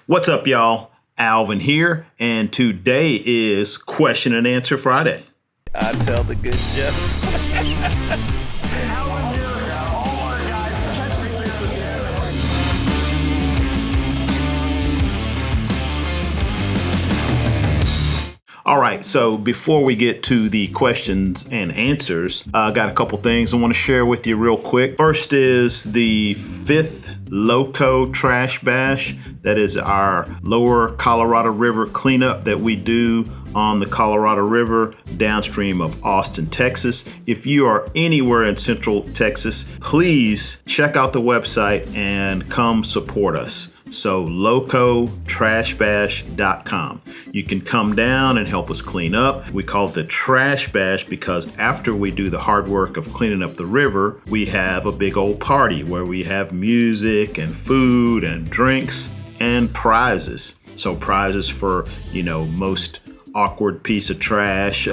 What's up, y'all? Alvin here, and today is Question and Answer Friday. I tell the good jokes. All right, so before we get to the questions and answers, I got a couple things I want to share with you real quick. First is the 5th Loco Trash Bash. That is our lower Colorado River cleanup that we do on the Colorado River downstream of Austin, Texas. If you are anywhere in Central Texas, please check out the website and come support us. So locotrashbash.com. You can come down and help us clean up. We call it the Trash Bash because after we do the hard work of cleaning up the river, we have a big old party where we have music and food and drinks and prizes. So prizes for, most awkward piece of trash,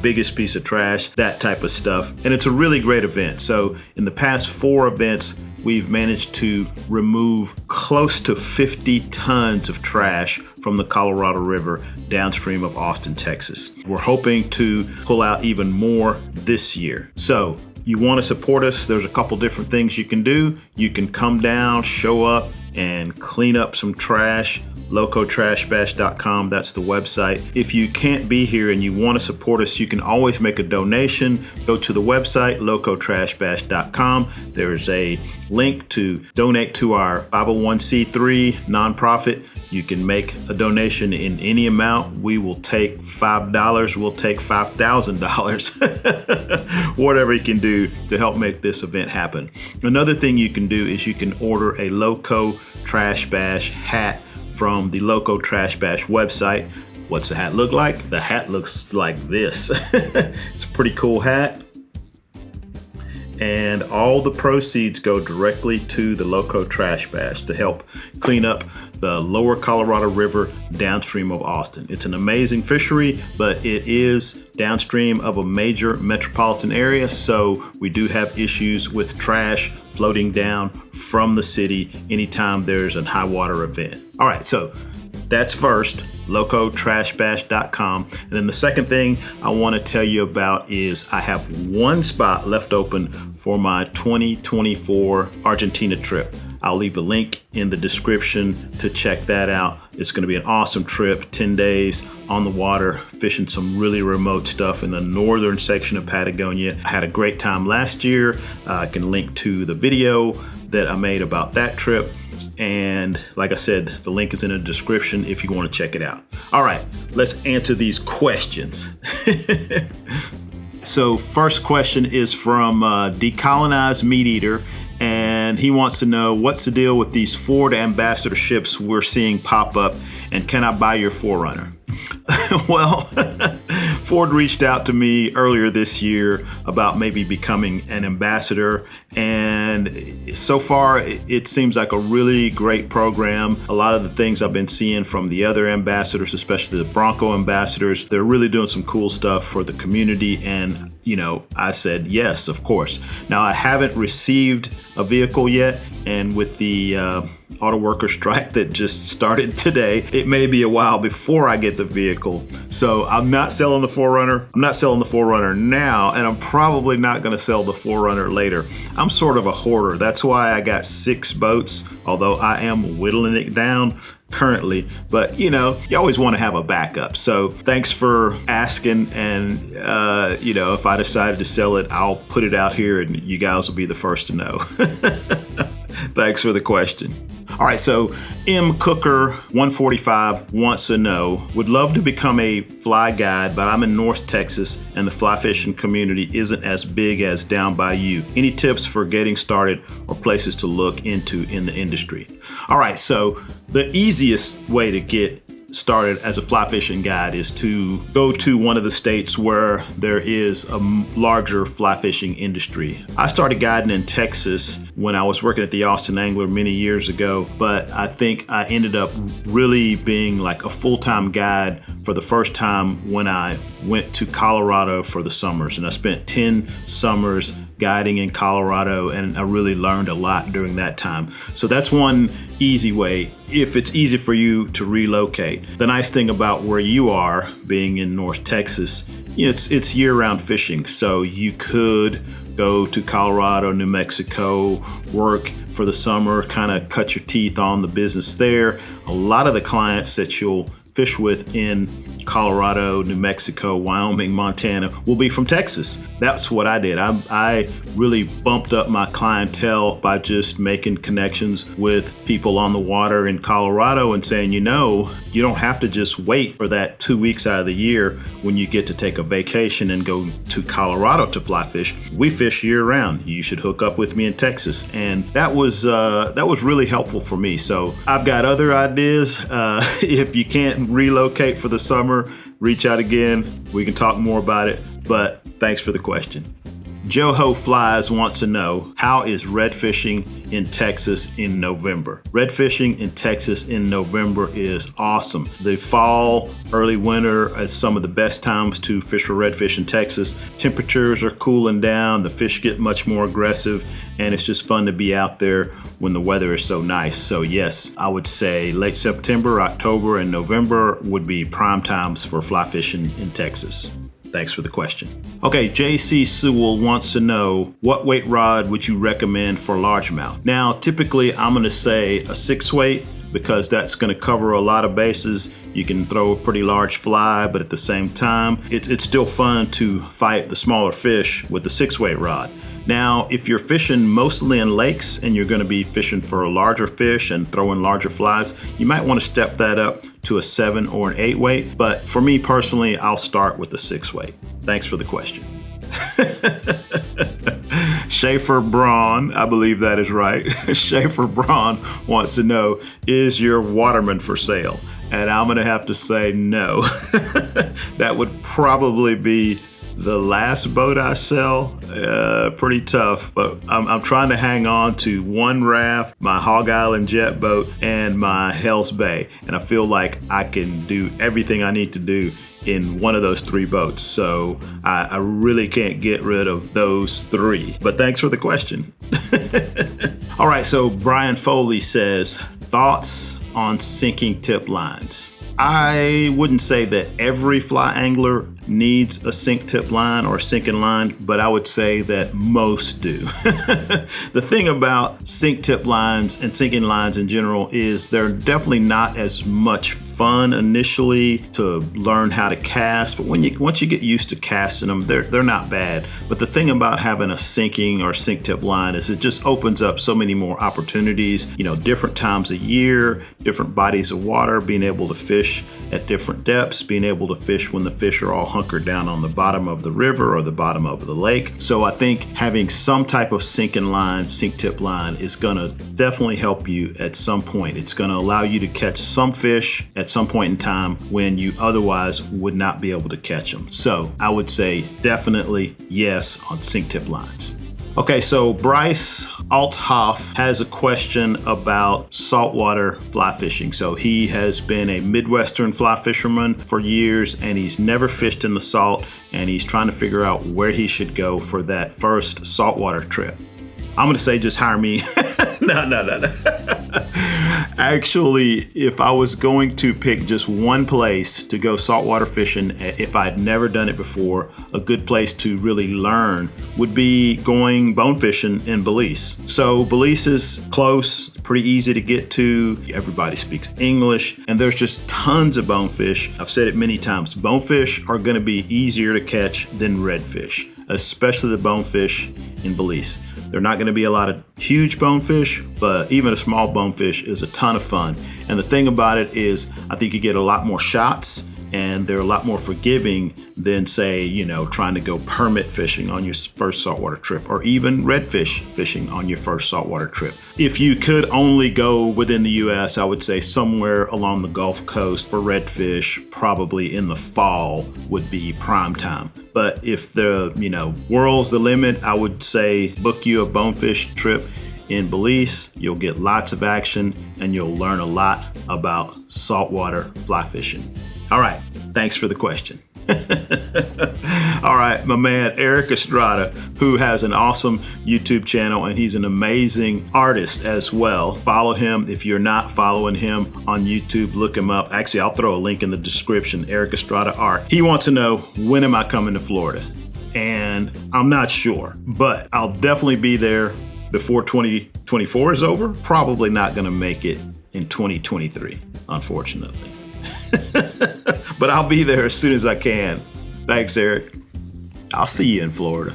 biggest piece of trash, that type of stuff. And it's a really great event. So in the past 4 events, we've managed to remove close to 50 tons of trash from the Colorado River downstream of Austin, Texas. We're hoping to pull out even more this year. So you want to support us, there's a couple different things you can do. You can come down, show up, and clean up some trash. locotrashbash.com, that's the website. If you can't be here and you want to support us, you can always make a donation. Go to the website, locotrashbash.com. There's a link to donate to our 501c3 nonprofit. You can make a donation in any amount. We will take $5. We'll take $5,000. Whatever you can do to help make this event happen. Another thing you can do is you can order a Loco Trash Bash hat from the Loco Trash Bash website. What's the hat look like? The hat looks like this. It's a pretty cool hat. And all the proceeds go directly to the Loco Trash Bash to help clean up the lower Colorado River downstream of Austin. It's an amazing fishery, but it is downstream of a major metropolitan area, so we do have issues with trash floating down from the city anytime there's a high water event. All right, so that's first, locotrashbash.com. And then the second thing I want to tell you about is I have one spot left open for my 2024 Argentina trip. I'll leave a link in the description to check that out. It's going to be an awesome trip, 10 days on the water, fishing some really remote stuff in the northern section of Patagonia. I had a great time last year. I can link to the video that I made about that trip. And like I said, the link is in the description if you want to check it out. All right, let's answer these questions. So first question is from Decolonized Meat Eater. And he wants to know, what's the deal with these Ford ambassadorships we're seeing pop up, and can I buy your 4Runner? Well, Ford reached out to me earlier this year about maybe becoming an ambassador, and so far it seems like a really great program. A lot of the things I've been seeing from the other ambassadors, especially the Bronco ambassadors, they're really doing some cool stuff for the community, and I said yes, of course. Now, I haven't received a vehicle yet, and with the auto worker strike that just started today, it may be a while before I get the vehicle. So I'm not selling the 4Runner. I'm not selling the 4Runner now, and I'm probably not going to sell the 4Runner later. I'm sort of a hoarder. That's why I got 6 boats, although I am whittling it down currently, but you always want to have a backup. So thanks for asking, and if I decided to sell it, I'll put it out here and you guys will be the first to know. Thanks for the question. All right, so M Cooker 145 wants to know, would love to become a fly guide, but I'm in North Texas and the fly fishing community isn't as big as down by you. Any tips for getting started or places to look into in the industry? All right, so the easiest way to get started as a fly fishing guide is to go to one of the states where there is a larger fly fishing industry. I started guiding in Texas when I was working at the Austin Angler many years ago, but I think I ended up really being like a full-time guide for the first time when I went to Colorado for the summers, and I spent 10 summers guiding in Colorado, and I really learned a lot during that time. So that's one easy way if it's easy for you to relocate. The nice thing about where you are, being in North Texas, it's year-round fishing. So you could go to Colorado, New Mexico, work for the summer, kind of cut your teeth on the business there. A lot of the clients that you'll fish with in Colorado, New Mexico, Wyoming, Montana will be from Texas. That's what I did. I really bumped up my clientele by just making connections with people on the water in Colorado and saying, you don't have to just wait for that 2 weeks out of the year when you get to take a vacation and go to Colorado to fly fish. We fish year round. You should hook up with me in Texas. And that was really helpful for me. So I've got other ideas. If you can't relocate for the summer, reach out again. We can talk more about it, but thanks for the question. Joho Flies wants to know, how is red fishing in Texas in November? Red fishing in Texas in November is awesome. The fall, early winter is some of the best times to fish for redfish in Texas. Temperatures are cooling down, the fish get much more aggressive, and it's just fun to be out there when the weather is so nice. So yes, I would say late September, October, and November would be prime times for fly fishing in Texas. Thanks for the question. Okay, JC Sewell wants to know, what weight rod would you recommend for largemouth? Now, typically I'm gonna say a 6-weight because that's gonna cover a lot of bases. You can throw a pretty large fly, but at the same time, it's still fun to fight the smaller fish with the 6-weight rod. Now, if you're fishing mostly in lakes and you're gonna be fishing for a larger fish and throwing larger flies, you might wanna step that up to a 7 or an 8-weight. But for me personally, I'll start with the 6-weight. Thanks for the question. Schaefer Braun, I believe that is right. Schaefer Braun wants to know, is your Waterman for sale? And I'm gonna have to say no. That would probably be the last boat I sell. Pretty tough, but I'm trying to hang on to one raft, my Hog Island jet boat, and my Hells Bay. And I feel like I can do everything I need to do in one of those 3 boats. So I really can't get rid of those 3. But thanks for the question. All right, so Brian Foley says, thoughts on sinking tip lines? I wouldn't say that every fly angler needs a sink tip line or a sinking line, but I would say that most do. The thing about sink tip lines and sinking lines in general is they're definitely not as much fun initially to learn how to cast, but once you get used to casting them, they're not bad. But the thing about having a sinking or sink tip line is it just opens up so many more opportunities, different times of year, different bodies of water, being able to fish at different depths, being able to fish when the fish are all hunkered down on the bottom of the river or the bottom of the lake. So I think having some type of sinking line, sink tip line is gonna definitely help you at some point. It's gonna allow you to catch some fish at some point in time when you otherwise would not be able to catch them. So I would say definitely yes on sink tip lines. Okay, so Bryce Althoff has a question about saltwater fly fishing. So he has been a Midwestern fly fisherman for years and he's never fished in the salt and he's trying to figure out where he should go for that first saltwater trip. I'm gonna say just hire me. No. Actually, if I was going to pick just one place to go saltwater fishing, if I'd never done it before, a good place to really learn would be going bone fishing in Belize. So Belize is close, pretty easy to get to. Everybody speaks English, and there's just tons of bonefish. I've said it many times. Bonefish are gonna be easier to catch than redfish, especially the bonefish in Belize. They're not going to be a lot of huge bonefish, but even a small bonefish is a ton of fun. And the thing about it is, I think you get a lot more shots and they're a lot more forgiving than, say, trying to go permit fishing on your first saltwater trip or even redfish fishing on your first saltwater trip. If you could only go within the U.S., I would say somewhere along the Gulf Coast for redfish, probably in the fall would be prime time. But if the, world's the limit, I would say book you a bonefish trip in Belize. You'll get lots of action and you'll learn a lot about saltwater fly fishing. All right, thanks for the question. All right, my man Eric Estrada, who has an awesome YouTube channel, and he's an amazing artist as well. Follow him. If you're not following him on YouTube, look him up. Actually, I'll throw a link in the description, Eric Estrada Art. He wants to know, when am I coming to Florida? And I'm not sure, but I'll definitely be there before 2024 is over. Probably not going to make it in 2023, unfortunately. But I'll be there as soon as I can. Thanks, Eric. I'll see you in Florida.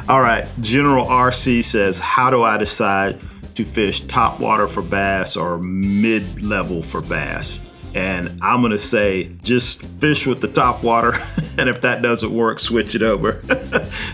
All right, General RC says, how do I decide to fish top water for bass or mid-level for bass? And I'm gonna say, just fish with the top water. And if that doesn't work, switch it over.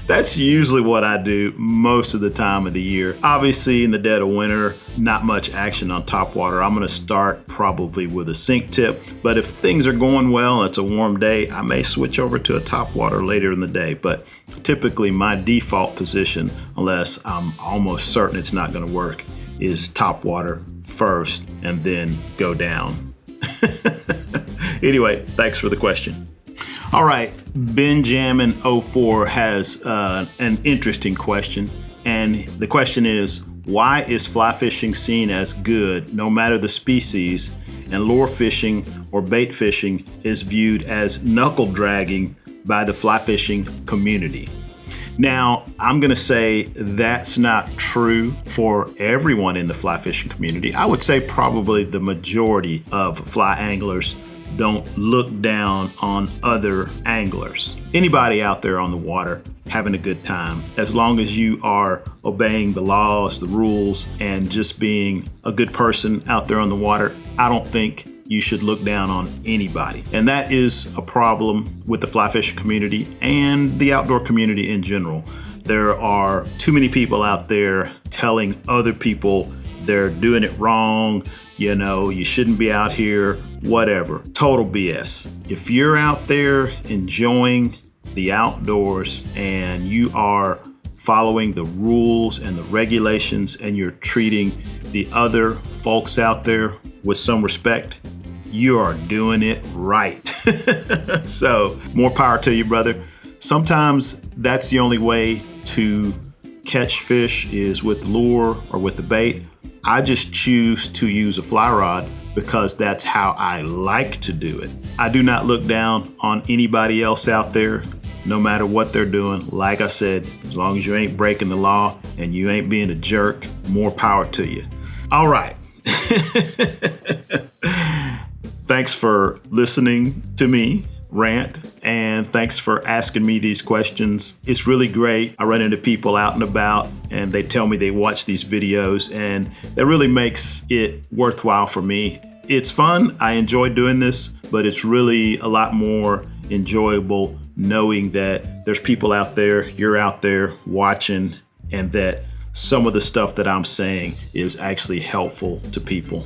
That's usually what I do most of the time of the year. Obviously, in the dead of winter, not much action on top water. I'm gonna start probably with a sink tip. But if things are going well and it's a warm day, I may switch over to a top water later in the day. But typically my default position, unless I'm almost certain it's not gonna work, is top water first and then go down. Anyway, thanks for the question. All right, Benjamin04 has an interesting question. And the question is, why is fly fishing seen as good no matter the species, and lure fishing or bait fishing is viewed as knuckle dragging by the fly fishing community? Now, I'm gonna say that's not true for everyone in the fly fishing community. I would say probably the majority of fly anglers don't look down on other anglers. Anybody out there on the water having a good time, as long as you are obeying the laws, the rules, and just being a good person out there on the water, I don't think you should look down on anybody. And that is a problem with the fly fishing community and the outdoor community in general. There are too many people out there telling other people they're doing it wrong, you know, you shouldn't be out here, whatever. Total BS. If you're out there enjoying the outdoors and you are following the rules and the regulations and you're treating the other folks out there with some respect, you are doing it right. So more power to you, brother. Sometimes that's the only way to catch fish is with the lure or with the bait. I just choose to use a fly rod because that's how I like to do it. I do not look down on anybody else out there, no matter what they're doing. Like I said, as long as you ain't breaking the law and you ain't being a jerk, more power to you. All right. Thanks for listening to me rant, and thanks for asking me these questions. It's really great. I run into people out and about and they tell me they watch these videos, and that really makes it worthwhile for me. It's fun. I enjoy doing this, but it's really a lot more enjoyable knowing that there's people out there, you're out there watching, and that some of the stuff that I'm saying is actually helpful to people.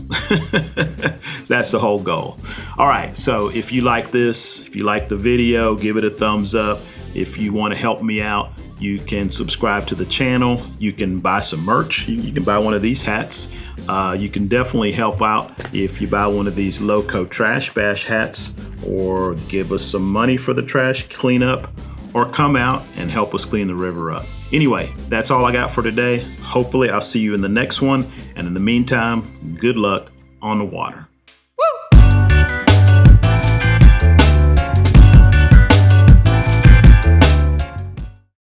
That's the whole goal. All right, so if you like this, if you like the video, give it a thumbs up. If you want to help me out, you can subscribe to the channel. You can buy some merch. You can buy one of these hats. You can definitely help out if you buy one of these Loco Trash Bash hats, or give us some money for the trash cleanup, or come out and help us clean the river up. Anyway, that's all I got for today. Hopefully I'll see you in the next one. And in the meantime, good luck on the water.